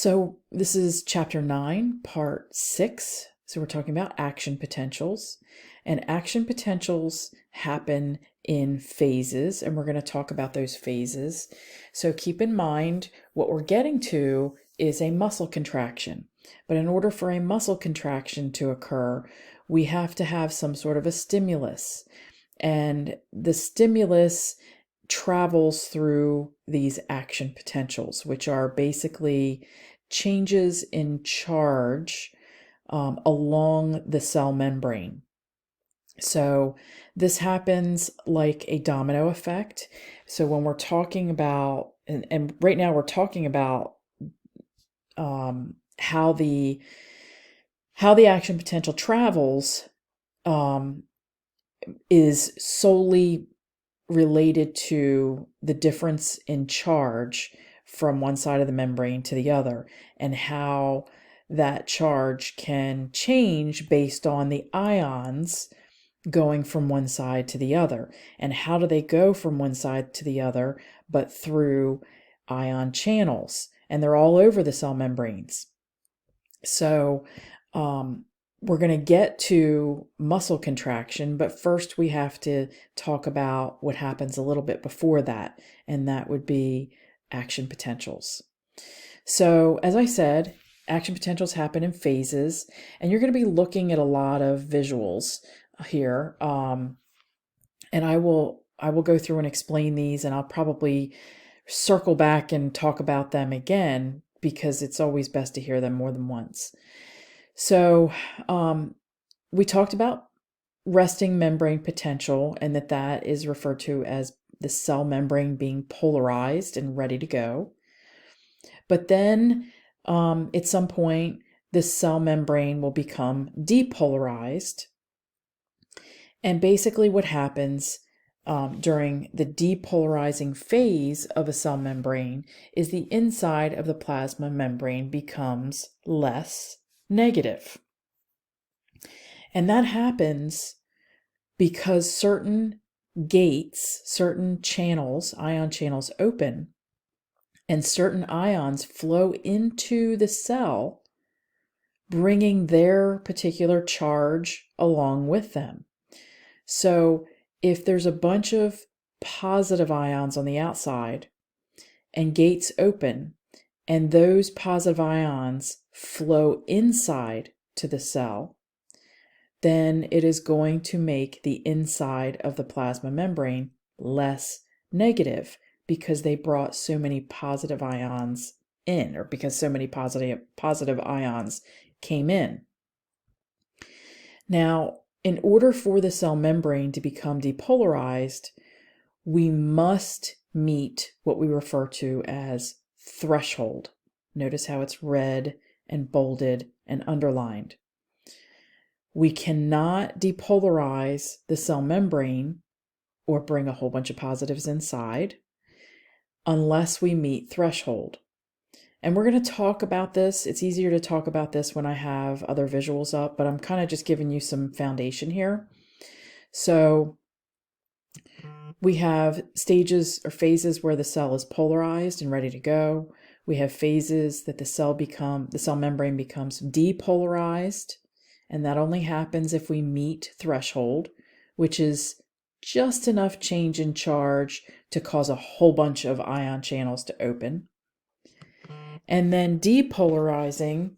So this is chapter 9, part 6. So we're talking about action potentials. And action potentials happen in phases, and we're going to talk about those phases. So keep in mind, what we're getting to is a muscle contraction. But in order for a muscle contraction to occur, we have to have some sort of a stimulus. And the stimulus travels through these action potentials, which are basically changes in charge along the cell membrane. So this happens like a domino effect. So when we're talking about, and right now we're talking about how the action potential travels is solely related to the difference in charge from one side of the membrane to the other, and how that charge can change based on the ions going from one side to the other. And how do they go from one side to the other but through ion channels? And they're all over the cell membranes. So we're going to get to muscle contraction, but first we have to talk about what happens a little bit before that, and that would be action potentials. So as I said, action potentials happen in phases, and you're going to be looking at a lot of visuals here. And I will go through and explain these, and I'll probably circle back and talk about them again because it's always best to hear them more than once. So we talked about resting membrane potential, and that is referred to as the cell membrane being polarized and ready to go. But then at some point, the cell membrane will become depolarized. And basically what happens during the depolarizing phase of a cell membrane is the inside of the plasma membrane becomes less negative. And that happens because certain gates, certain channels, ion channels open, and certain ions flow into the cell, bringing their particular charge along with them. So if there's a bunch of positive ions on the outside and gates open, and those positive ions flow inside to the cell, then it is going to make the inside of the plasma membrane less negative because they brought so many positive ions in, or because so many positive ions came in. Now, in order for the cell membrane to become depolarized, we must meet what we refer to as threshold. Notice how it's red and bolded and underlined. We cannot depolarize the cell membrane or bring a whole bunch of positives inside unless we meet threshold. And we're going to talk about this. It's easier to talk about this when I have other visuals up, but I'm kind of just giving you some foundation here. So we have stages or phases where the cell is polarized and ready to go. We have phases that the cell membrane becomes depolarized, and that only happens if we meet threshold, which is just enough change in charge to cause a whole bunch of ion channels to open. And then depolarization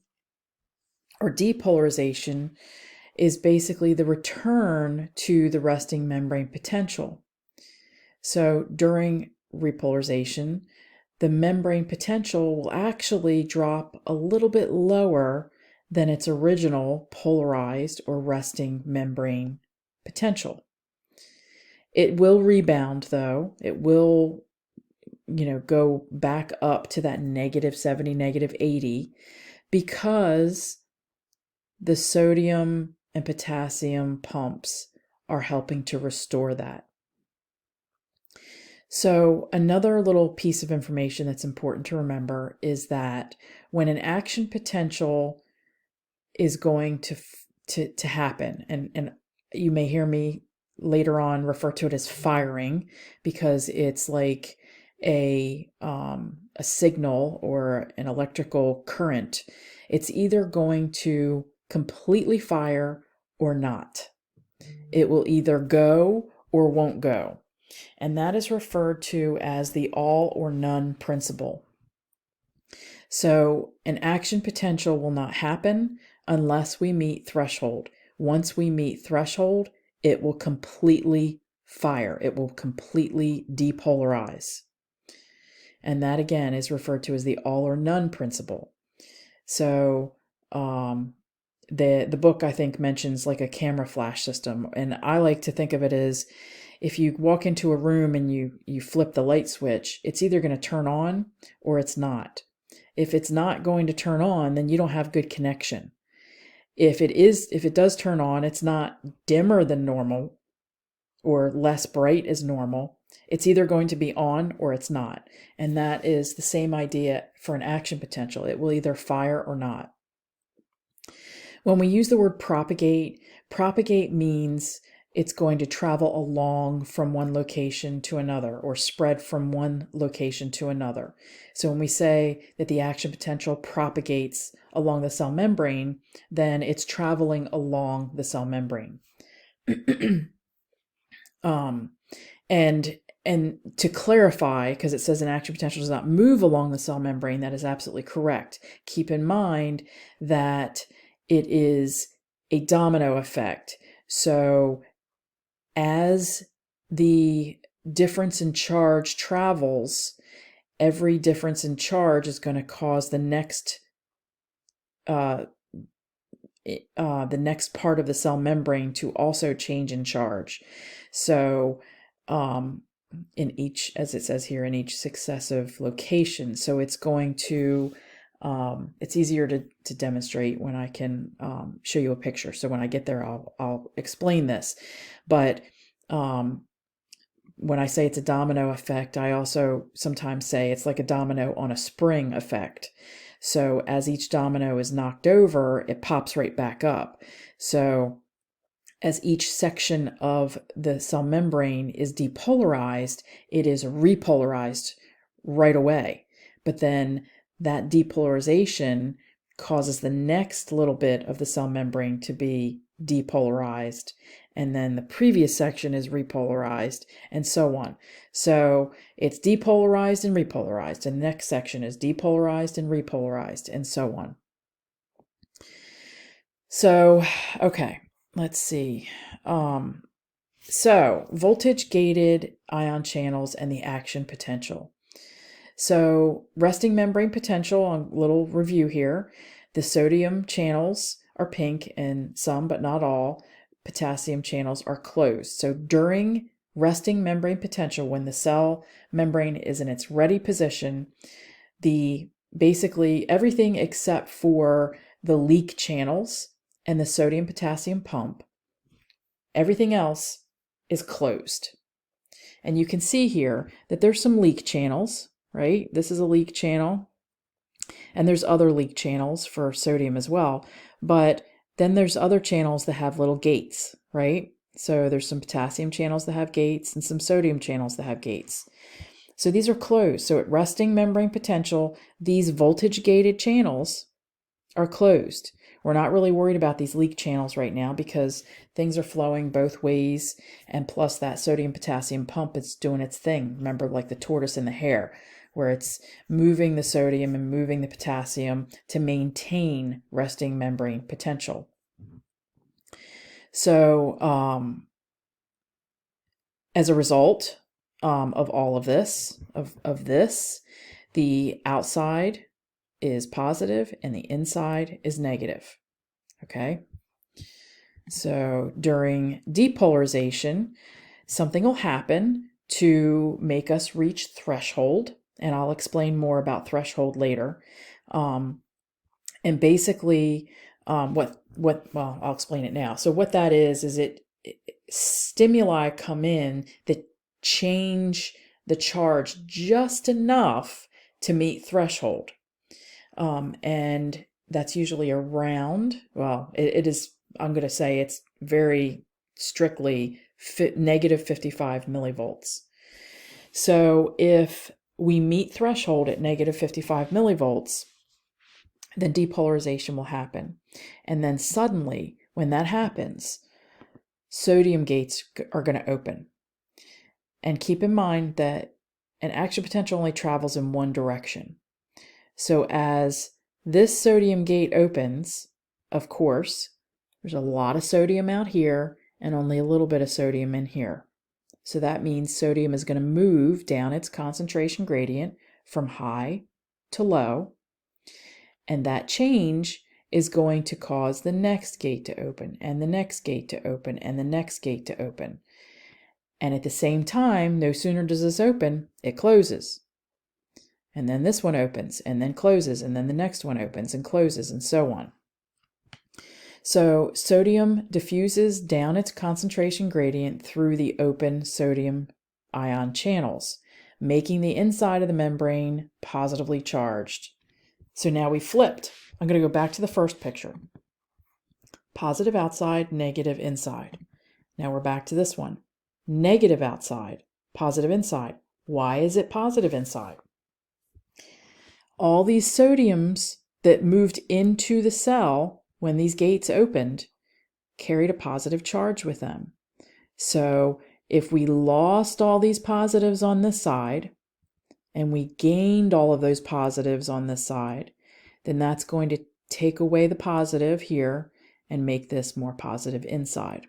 is basically the return to the resting membrane potential. So during repolarization, the membrane potential will actually drop a little bit lower than its original polarized or resting membrane potential. It will rebound though. It will go back up to that -70, -80, because the sodium and potassium pumps are helping to restore that. So another little piece of information that's important to remember is that when an action potential is going to happen, and you may hear me later on refer to it as firing, because it's like a a signal or an electrical current, it's either going to completely fire or not. It will either go or won't go. And that is referred to as the all or none principle. So an action potential will not happen unless we meet threshold. Once we meet threshold, it will completely fire. It will completely depolarize. And that again is referred to as the all or none principle. So the book, I think, mentions like a camera flash system. And I like to think of it as if you walk into a room and you flip the light switch, it's either going to turn on or it's not. If it's not going to turn on, then you don't have good connection. If it does turn on, it's not dimmer than normal or less bright as normal. It's either going to be on or it's not. And that is the same idea for an action potential. It will either fire or not. When we use the word propagate means it's going to travel along from one location to another or spread from one location to another. So when we say that the action potential propagates along the cell membrane, then it's traveling along the cell membrane. And to clarify, because it says an action potential does not move along the cell membrane, that is absolutely correct. Keep in mind that it is a domino effect. So as the difference in charge travels, every difference in charge is going to cause the next part of the cell membrane to also change in charge. So in each, as it says here, in each successive location. So it's going to, it's easier to demonstrate when I can show you a picture. So when I get there, I'll explain this. But when I say it's a domino effect, I also sometimes say it's like a domino on a spring effect. So as each domino is knocked over, it pops right back up. So as each section of the cell membrane is depolarized, it is repolarized right away. But then that depolarization causes the next little bit of the cell membrane to be depolarized. And then the previous section is repolarized, and so on. So it's depolarized and repolarized. And the next section is depolarized and repolarized, and so on. So, okay. Let's see. So voltage gated ion channels and the action potential. So resting membrane potential, on little review here. The sodium channels are pink and some, but not all, potassium channels are closed. So during resting membrane potential, when the cell membrane is in its ready position, basically everything except for the leak channels and the sodium potassium pump, everything else is closed. And you can see here that there's some leak channels, right? This is a leak channel. And there's other leak channels for sodium as well. But then there's other channels that have little gates, right? So there's some potassium channels that have gates and some sodium channels that have gates. So these are closed. So at resting membrane potential, these voltage gated channels are closed. We're not really worried about these leak channels right now because things are flowing both ways, and plus that sodium potassium pump is doing its thing. Remember, like the tortoise and the hare, where it's moving the sodium and moving the potassium to maintain resting membrane potential. So as a result of all of this, of this, the outside is positive and the inside is negative. Okay. So during depolarization, something will happen to make us reach threshold, and I'll explain more about threshold later. And basically, well, I'll explain it now. So what that is it stimuli come in that change the charge just enough to meet threshold. And that's usually around, well, it is, I'm going to say it's very strictly negative 55 millivolts. So if we meet threshold at negative 55 millivolts, then depolarization will happen. And then suddenly, when that happens, sodium gates are going to open. And keep in mind that an action potential only travels in one direction. So as this sodium gate opens, of course, there's a lot of sodium out here and only a little bit of sodium in here. So that means sodium is going to move down its concentration gradient from high to low. And that change is going to cause the next gate to open, and the next gate to open, and the next gate to open. And at the same time, no sooner does this open, it closes. And then this one opens, and then closes, and then the next one opens and closes, and so on. So sodium diffuses down its concentration gradient through the open sodium ion channels, making the inside of the membrane positively charged. So now we flipped. I'm going to go back to the first picture. Positive outside, negative inside. Now we're back to this one. Negative outside, positive inside. Why is it positive inside? All these sodiums that moved into the cell when these gates opened carried a positive charge with them. So if we lost all these positives on this side and we gained all of those positives on this side, then that's going to take away the positive here and make this more positive inside.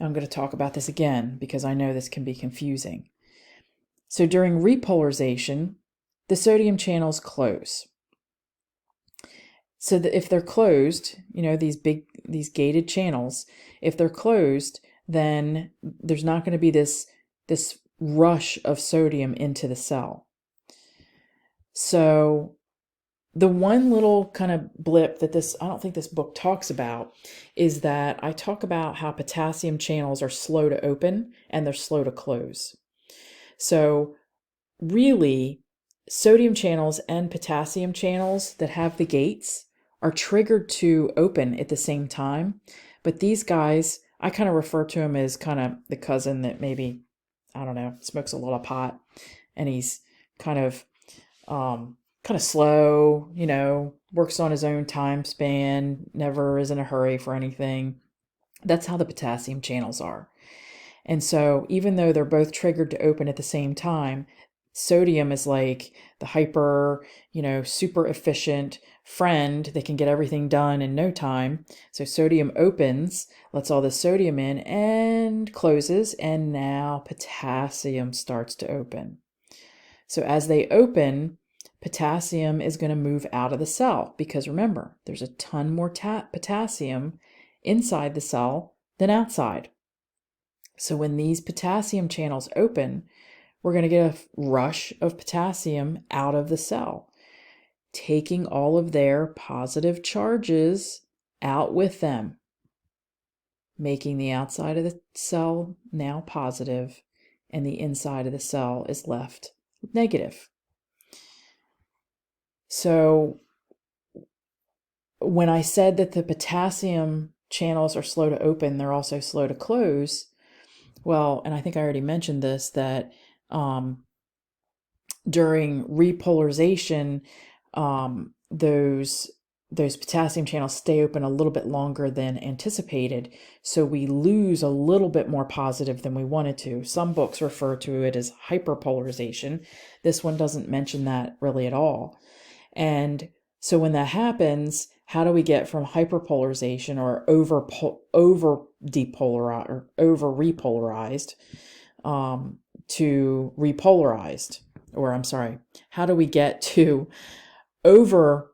I'm going to talk about this again because I know this can be confusing. So during repolarization, the sodium channels close. So that if they're closed, these gated channels, if they're closed, then there's not going to be this rush of sodium into the cell. So the one little kind of blip that I don't think this book talks about is that I talk about how potassium channels are slow to open and they're slow to close. So really, sodium channels and potassium channels that have the gates are triggered to open at the same time. But these guys, I kind of refer to him as kind of the cousin that maybe, I don't know, smokes a lot of pot and he's kind of slow, works on his own time span, never is in a hurry for anything. That's how the potassium channels are. And so even though they're both triggered to open at the same time, sodium is like the hyper, super efficient friend that can get everything done in no time. So sodium opens, lets all the sodium in and closes, and now potassium starts to open. So as they open, potassium is going to move out of the cell because remember, there's a ton more potassium inside the cell than outside. So when these potassium channels open, we're going to get a rush of potassium out of the cell, taking all of their positive charges out with them, making the outside of the cell now positive and the inside of the cell is left negative. So when I said that the potassium channels are slow to open, they're also slow to close. Well, and I think I already mentioned this, that during repolarization, those potassium channels stay open a little bit longer than anticipated. So we lose a little bit more positive than we wanted to. Some books refer to it as hyperpolarization. This one doesn't mention that really at all. And so when that happens, how do we get from hyperpolarization or over depolarized or over repolarized to repolarized? Or I'm sorry, how do we get to over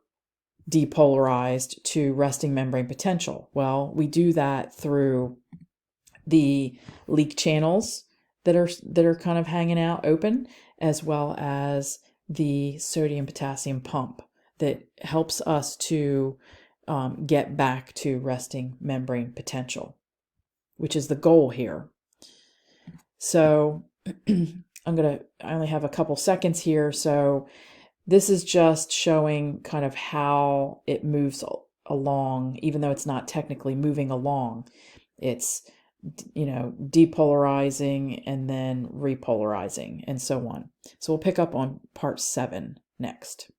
depolarized to resting membrane potential? Well, we do that through the leak channels that are kind of hanging out open, as well as the sodium potassium pump that helps us to get back to resting membrane potential, which is the goal here. So I only have a couple seconds here. So this is just showing kind of how it moves along, even though it's not technically moving along. It's depolarizing and then repolarizing and so on. So we'll pick up on part 7 next.